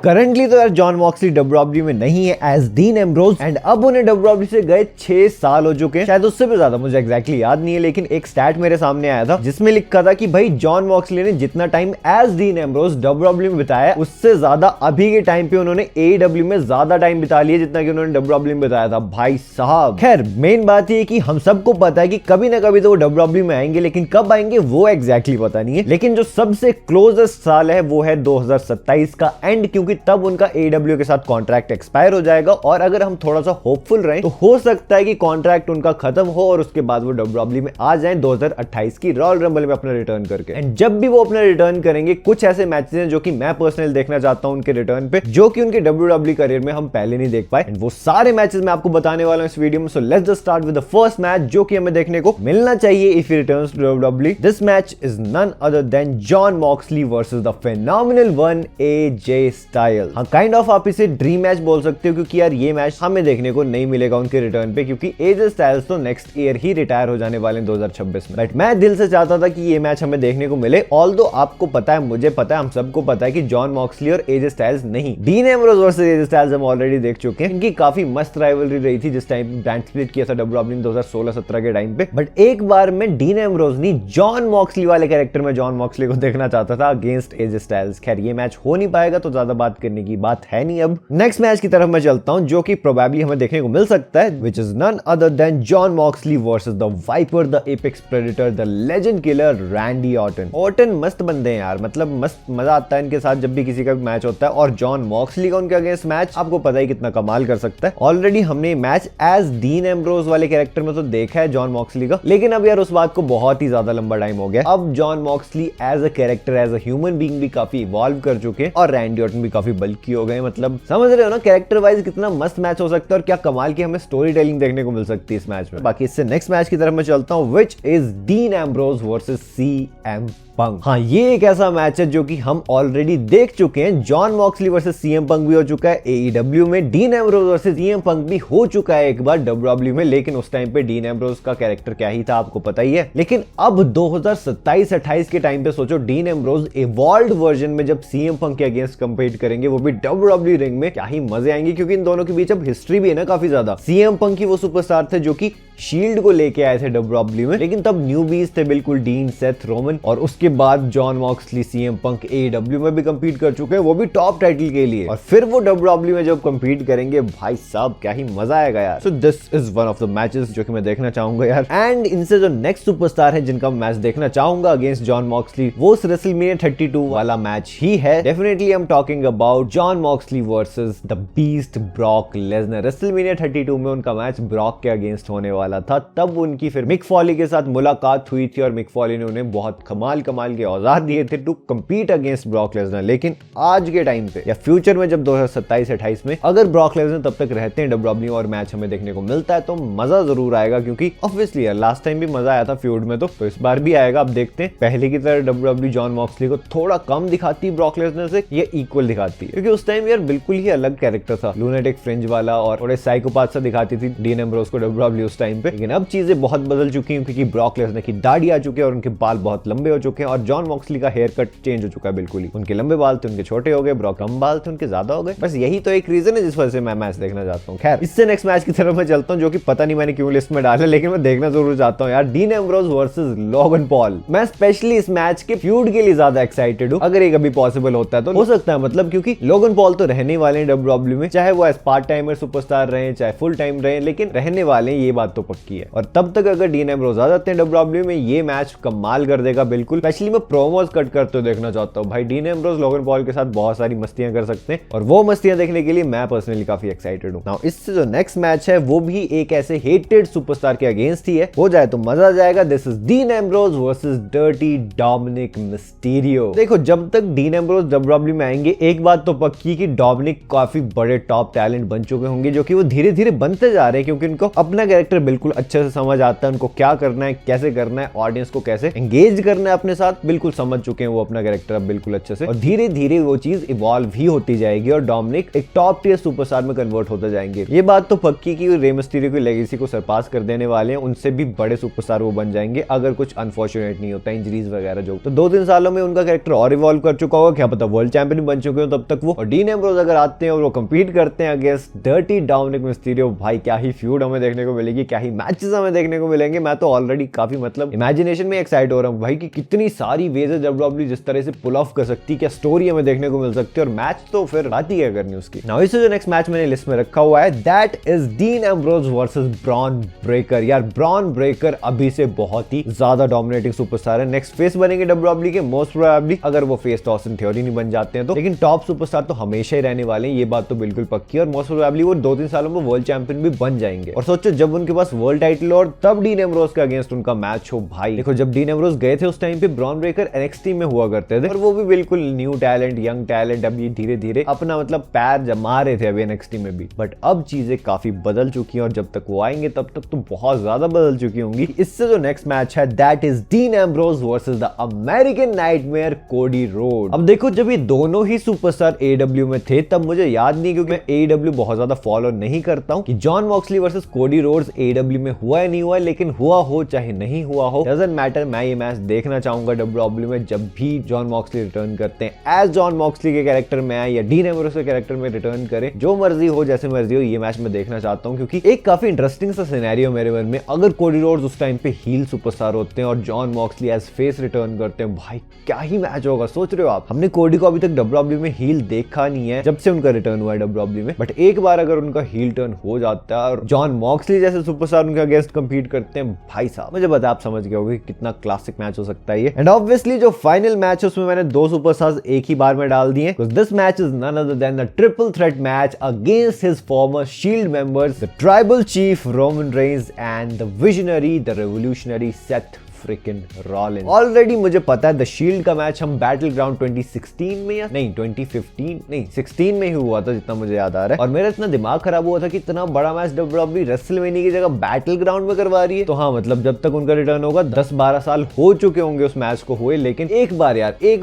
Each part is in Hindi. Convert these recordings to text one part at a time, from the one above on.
करंटली तो यार जॉन मॉक्सली डब्ल्यूडब्ल्यूई में नहीं है एज डीन एम्ब्रोज, एंड अब उन्हें डब्ल्यूडब्ल्यूई से गए 6 साल हो चुके हैं, शायद उससे भी ज्यादा, मुझे एग्जैक्टली याद नहीं है, लेकिन एक स्टैट मेरे सामने आया था जिसमें लिखा था कि भाई जॉन मॉक्सली ने जितना time as Dean Ambrose WWE में बिताया उससे ज्यादा अभी के टाइम पे उन्होंने एडब्ल्यू में ज्यादा टाइम बिता लिया जितना कि उन्होंने डब्ल्यूडब्ल्यूई में बिताया था। भाई साहब, खैर मेन बात ये कि हम सबको पता है कि कभी ना कभी तो वो डब्ल्यूडब्ल्यूई में आएंगे, लेकिन कब आएंगे वो एग्जैक्टली पता नहीं है। लेकिन जो सबसे क्लोजेस्ट साल है वो है 2027 का एंड, क्योंकि तब उनका एडब्ल्यू के साथ कॉन्ट्रैक्ट एक्सपायर हो जाएगा, और अगर हम थोड़ा सा होपफुल रहे तो हो सकता है कि कॉन्ट्रैक्ट उनका खत्म हो और उसके बाद वो डब्ल्यूडब्ल्यूई में आ जाएं 2028 की रॉयल रंबल में अपना रिटर्न करके। एंड जब भी वो अपना रिटर्न करेंगे, कुछ ऐसे मैचेस हैं जो कि मैं पर्सनली देखना चाहता हूं उनके रिटर्न पे, जो कि उनके डब्ल्यूडब्ल्यूई करियर में हम पहले नहीं देख पाए, एंड वो सारे मैचेस मैं आपको बताने वाला हूं इस वीडियो में। So let's just start with the first match जो कि हमें देखने को मिलना चाहिए if he returns to WWE. This match is none other than Jon Moxley versus the phenomenal one AJ Styles. हाँ, काइंड ऑफ आप इसे ड्रीम मैच बोल सकते हो, क्योंकि यार ये मैच हमें देखने को नहीं मिलेगा उनके रिटर्न पे, क्योंकि एजे स्टाइल्स तो नेक्स्ट ईयर ही रिटायर हो जाने वाले 2026 में। बट मैं दिल से चाहता था कि ये मैच हमें देखने को मिले, ऑल्दो आपको पता है, मुझे पता है, हम सबको पता है कि जॉन मॉक्सली और एजे स्टाइल्स नहीं, dean Ambrose versus AJ Styles हम ऑलरेडी देख चुके हैं। इनकी काफी मस्त राइवलरी रही थी जिस टाइम ब्रांड स्प्लिट किया था डब्ल्यूडब्ल्यूई 2016-17 के टाइम पे। बट एक बार मैं डीन एम्ब्रोज नहीं, जॉन मॉक्सली वाले कैरेक्टर में जॉन मॉक्सली को देखना चाहता था अगेंस्ट एजे स्टाइल्स। खैर ये मैच हो नहीं पाएगा तो ज्यादा बात करने की बात है नहीं। अब नेक्स्ट मैच की तरफ मैं चलता हूं जो कि प्रोबेबली हमें देखने को मिल सकता है, which is none other than Jon Moxley versus the Viper, the Apex Predator, the Legend Killer Randy Orton. Orton मस्त बंदे हैं यार, मतलब मस्त मजा आता है इनके साथ जब भी किसी का मैच होता है, और जॉन मॉक्सली का उनके अगेंस्ट मैच आपको पता ही कितना कमाल कर सकता है। ऑलरेडी हमने मैच एज डीन एम्ब्रोज वाले कैरेक्टर में तो देखा है जॉन मॉक्सली का, लेकिन अब यार उस बात को बहुत ही ज्यादा लंबा टाइम हो गया। अब Jon Moxley as a character, as a human being भी काफी इवॉल्व कर चुके हैं, और रैंडी ऑर्टन भी काफी बल्की हो गए। मतलब समझ रहे हो ना, कैरेक्टर वाइज कितना मस्त मैच हो सकता है, और क्या कमाल की हमें स्टोरी टेलिंग देखने को मिल सकती है इस मैच में। बाकी इससे नेक्स्ट मैच की तरफ मैं चलता हूं, which is dean Ambrose versus CM Punk. हाँ, ये एक ऐसा मैच है जो कि हम ऑलरेडी देख चुके हैं। John Moxley versus CM Punk भी हो चुका है एईडब्ल्यू में, dean Ambrose versus CM Punk भी हो चुका है एक बार डब्ल्यूडब्ल्यू में, लेकिन उस टाइम पे डीन एम्ब्रोज का कैरेक्टर क्या ही था आपको पता ही है। लेकिन अब 2027-28 के टाइम पे सोचो, डीन एम्ब्रोज इवॉल्व्ड वर्जन में जब सीएम पंक के अगेंस्ट कंपीट करेंगे, वो भी डब्ल्यूडब्ल्यू रिंग में, क्या ही मजे आएंगे, क्योंकि इन दोनों के बीच अब हिस्ट्री भी है ना काफी ज्यादा। सीएम पंक ही वो सुपरस्टार थे जो कि शील्ड को लेके आए थे डब्ल्यूडब्ल्यू में, लेकिन तब न्यूबीज थे बिल्कुल, डीन, सेथ रोमन, और उसके बाद जॉन मॉक्सली सीएम पंक एडब्ल्यू में भी कंपीट कर चुके हैं, वो भी टॉप टाइटल के लिए, और फिर वो डब्ल्यूडब्ल्यू में जब कंपीट करेंगे, भाई साहब क्या ही मजा आएगा यार। So this is one of the matches जो कि मैं देखना चाहूंगा यार। एंड इनसे जो नेक्स्ट सुपरस्टार है जिनका मैच देखना चाहूंगा अगेंस्ट जॉन मॉक्सली, वो रेसलमेनिया 32 वाला मैच ही है। Definitely I am talking about John Moxley versus the beast Brock Lesnar. WrestleMania 32 में उनका मैच ब्रॉक के अगेंस्ट होने वाला था, तब उनकी फिर मिक फॉली के साथ मुलाकात हुई थी, और मिक फॉली ने उन्हें बहुत कमाल के औजार दिए थे to compete against Brock Lesnar. लेकिन आज के टाइम पे या फ्यूचर में जब 2027-28 में अगर ब्रॉक लेसनर तब तक रहते हैं डब्ल्यूडब्ल्यू और मैच हमें देखने को मिलता है, तो मजा जरूर आएगा, क्योंकि ऑब्वियसली यार लास्ट टाइम भी मजा आया था फ्यूड में, तो इस बार भी आएगा। अब देखते हैं पहले की तरह डब्ल्यूडब्ल्यू जॉन मॉक्सली को थोड़ा कम दिखाती है ब्रॉक लेसनर से, या इक्वल दिखाती है, क्योंकि उस टाइम यार बिल्कुल ही अलग कैरेक्टर था, लूनेटिक फ्रिंज वाला, और थोड़े साइकोपाथ सा दिखाती थी डीन एम्ब्रोज को डब्ल्यूडब्ल्यू उस टाइम पे। लेकिन अब चीजें बहुत बदल चुकी हैं, क्योंकि ब्रॉक लेसनर की दाढ़ी आ चुकी है और उनके बाल बहुत लंबे हो चुके हैं, और जॉन मॉक्सली का हेयर कट चेंज हो चुका है बिल्कुल ही। उनके लंबे बाल थे, उनके छोटे हो गए, ब्रॉक कम बाल थे, उनके ज्यादा हो गए। बस यही तो एक रीजन है जिस वजह से मैं मैच देखना चाहता हूँ। खैर इससे नेक्स्ट मैच की तरफ मैं चलता हूँ, जो कि पता नहीं मैंने क्यों लिस्ट में डाला, लेकिन मैं देखना जरूर चाहता हूँ यार। Dean Ambrose versus Logan Paul. मैं स्पेशली इस मैच के फ्यूड के लिए ज्यादा एक्साइटेड हूँ, अगर ये कभी पॉसिबल होता है तो हो सकता है, मतलब क्योंकि लोगन पॉल तो रहने वाले हैं डब्ल्यूडब्ल्यू में, चाहे वो एज पार्ट टाइमर सुपरस्टार रहे, चाहे फुल टाइम रहे, लेकिन रहने वाले हैं, ये बात तो पक्की है। और तब तक अगर डीन एम्ब्रोज आ जाते हैं डब्ल्यूडब्ल्यू में, ये मैच कमाल कर देगा बिल्कुल। स्पेशली मैं प्रोमोज कट करते हुए देखना चाहता हूँ भाई। डीन एम्ब्रोज लोगन पॉल के साथ बहुत सारी मस्तियां कर सकते हैं, और वो मस्तियां देखने के लिए मैं पर्सनली काफी एक्साइटेड हूँ। नाउ इससे जो नेक्स्ट मैच है वो भी एक ऐसे हेटेड सुपरस्टार के अगेंस्ट ही है, हो जाए तो मजा आ जाएगा। This is dean Ambrose versus dirty Dominik Mysterio. देखो जब तक डीन एम्ब्रोज डब्ल्यूडब्ल्यू में आएंगे, एक बात तो पक्की कि डोमिनिक काफी बड़े टॉप टैलेंट बन चुके होंगे, जो कि वो धीरे धीरे बनते जा रहे हैं, क्योंकि उनको अपना कैरेक्टर बिल्कुल अच्छे से समझ आता है उनको क्या करना है, कैसे करना है, ऑडियंस को कैसे एंगेज करना है अपने साथ, बिल्कुल समझ चुके हैं वो अपना कैरेक्टर अब बिल्कुल अच्छे से। और धीरे धीरे वो चीज इवॉल्व ही होती जाएगी और डोमिनिक एक टॉप टियर सुपरस्टार में कन्वर्ट होते जाएंगे। ये बात तो पक्की की रे मिस्टीरियो की लेगेसी को सरपास कर देने वाले हैं, उनसे भी बड़े सुपरस्टार वो बन जाएंगे अगर कुछ अनफॉर्चुनेट नहीं होता, इंजरीज वगैरह जो। तो 2-3 सालों में उनका कैरेक्टर और इवॉल्व कर चुका होगा, क्या पता वर्ल्ड चैंपियन बन चुके हो तब तक वो। और डीन एम्ब्रोज अगर आते हैं और वो कंपीट करते हैं अगेंस्ट डर्टी डोमिनिक मिस्टीरियो, भाई क्या ही फ्यूड हमें देखने को मिलेगी, क्या ही मैचेस हमें देखने को मिलेंगे। मैं तो ऑलरेडी काफी मतलब इमेजिनेशन में एक्साइट हो रहा हूँ भाई कि कितनी सारी वेज है डब्ल्यूडब्ल्यूई जिस तरह से पुल ऑफ कर सकती है, क्या स्टोरी हमें देखने को मिल सकती है। और मैच तो फिर बात ही क्या करनी उसकी। नाउ इससे जो नेक्स्ट मैच मैंने लिस्ट में रखा हुआ है that is dean Ambrose versus Bron Breakker. यार ब्रॉन ब्रेकर अभी से बहुत ही ज्यादा डोमिनेटिंग सुपरस्टार है, नेक्स्ट फेस बनेंगे डब्ल्यूडब्ल्यूई के मोस्ट प्रोबेबली, अगर वो फेस ऑस्टिन थ्योरी नहीं बन जाते हैं तो। लेकिन टॉप सुपरस्टार तो हमेशा ही रहने वाले हैं, ये बात तो बिल्कुल पक्की है। और मोस्ट प्रोबेबली वो 2-3 सालों में वर्ल्ड चैंपियन भी बन जाएंगे। और सोचो जब उनके पास वर्ल्ड टाइटल और तब डीन एम्ब्रोज के अगेंस्ट उनका मैच हो, भाई देखो जब डीन एम्ब्रोज गए थे उस टाइम पे ब्रॉन ब्रेकर एनएक्सटी में हुआ करते थे और वो भी बिल्कुल न्यू टैलेंट, यंग टैलेंट, अभी धीरे धीरे अपना मतलब पैर जमा रहे थे अभी एनएक्सटी में भी। बट अब चीजें काफी बदल चुकी हैं और जब तक वो आएंगे तब तक तो बहुत ज्यादा बदल चुकी होंगी। इससे जो नेक्स्ट मैच है that is dean Ambrose versus the American nightmare कोडी रोड। अब देखो जब ये दोनों ही सुपरस्टार एडब्ल्यू में थे तब मुझे याद नहीं, क्योंकि मैं एडब्ल्यू बहुत ज्यादा फॉलो नहीं करता हूं, कि Jon Moxley versus Cody Rhodes AEW में हुआ है नहीं हुआ है, लेकिन हुआ हो चाहे नहीं हुआ हो डजंट मैटर, मैं ये मैच देखना चाहूंगा डब्ल्यूडब्ल्यू में जब भी जॉन मॉक्सली रिटर्न करते हैं एज जॉन मॉक्सली के कैरेक्टर में आए या डीन एम्ब्रोज के कैरेक्टर में रिटर्न करे, जो मर्जी हो जैसे मर्जी हो, ये मैच मैं देखना चाहता हूं। क्योंकि एक काफी इंटरेस्टिंग सा सिनेरियो मेरे मन में, अगर कोडी रोड्स उस टाइम पे हील सुपरस्टार होते हैं और Jon Moxley as face return करते हैं, भाई क्या ही मैच होगा। सोच रहे हो आप, हमने कोडी को अभी तक डब्ल्यूडब्ल्यू में हील देखा नहीं है जब से उनका रिटर्न हुआ है डब्ल्यूडब्ल्यू में, बट एक बार अगर उनका हील टर्न हो जाता है और जॉन मॉक्सली जैसे सुपरस्टार उनके अगेंस्ट कंपीट करते हैं, भाई साहब मुझे पता आप समझ गए होंगे कितना क्लासिक मैच हो सकता है ये। एंड ऑब्वियसली जो फाइनल मैच है उसमें मैंने 2 सुपरस्टार्स एक ही बार में डाल दिए। This match is none other than the triple threat match against his former Shield members the Tribal Chief Roman Reigns and the Visionary the Revolutionary Seth Freakin Rollins. Already मुझे पता है द शील्ड का मैच हम बैटल ग्राउंड 2016 में या नहीं 2015 नहीं 16 में ही हुआ था जितना मुझे याद आ रहा है। और मेरा इतना दिमाग खराब हुआ था कि इतना बड़ा मैच डब्ल्यूडब्ल्यूई रेसलमेनिया की जगह बैटल ग्राउंड में करवा रही है। तो हाँ मतलब जब तक उनका रिटर्न होगा 10-12 साल हो चुके होंगे उस मैच को हुए। लेकिन एक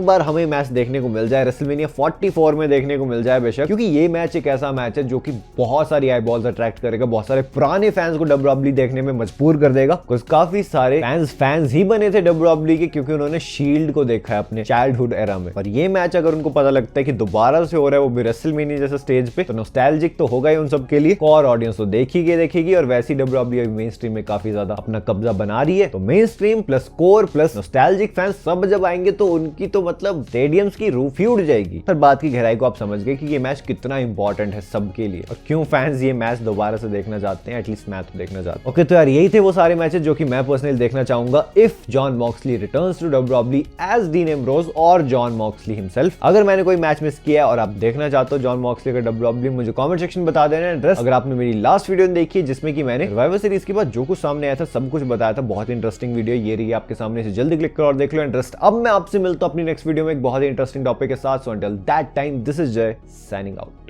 बार हमें मैच देखने को मिल जाए, रेसलमेनिया 44 में देखने को मिल जाए बेशक, क्योंकि ये मैच एक ऐसा मैच है जो कि बहुत सारी आई बॉल्स अट्रैक्ट करेगा, बहुत सारे पुराने फैंस को डब्ल्यूडब्ल्यूई देखने में मजबूर कर देगा। काफी सारे फैंस ही बने थे डब्ल्यूडब्ल्यूई के क्योंकि उन्होंने शील्ड को देखा है अपने चाइल्डहुड एरा में। और ये मैच अगर उनको पता लगता है कि दोबारा से हो रहा है वो भी रेसलमेनिया जैसे स्टेज पे, तो नॉस्टैल्जिक तो होगा ही उन सब के लिए, और ऑडियंस तो देखेगी। और वैसी डब्ल्यूडब्ल्यूई मेन स्ट्रीम में काफी ज्यादा अपना कब्जा बना रही है, तो main stream plus core plus nostalgic fans सब जब आएंगे तो उनकी तो मतलब स्टेडियम्स की रूफ ही उड़ जाएगी। पर बात की गहराई को आप समझ गए कि ये मैच कितना इंपॉर्टेंट है सबके लिए और क्यों फैंस ये मैच दोबारा से देखना चाहते हैं, एटलीस्ट मैं तो देखना चाहता हूं। ओके तो यार यही थे वो सारे मैचेस जो कि मैं पर्सनली देखना चाहूंगा if Jon Moxley returns to WWE as Dean Ambrose और जॉन मॉक्सली हिमसेल्फ। अगर मैंने कोई मैच मिस किया और आप देखना चाहते हो जॉन मॉक्सली का डब्ल्यूडब्ल्यूई, मुझे कमेंट सेक्शन बता देना। एड्रेस अगर आपने मेरी लास्ट वीडियो देखी है जिसमें कि मैंने सर्वाइवर सीरीज के बाद जो कुछ सामने आया था सब कुछ बताया था, बहुत इंटरेस्टिंग वीडियो ये रही आपके सामने, से जल्दी क्लिक करो और देख लो इंटरेस्ट। अब मैं आपसे मिलता हूं अपनी नेक्स्ट वीडियो में एक बहुत ही इंटरेस्टिंग टॉपिक के साथ। So until that time this is जय साइनिंग आउट।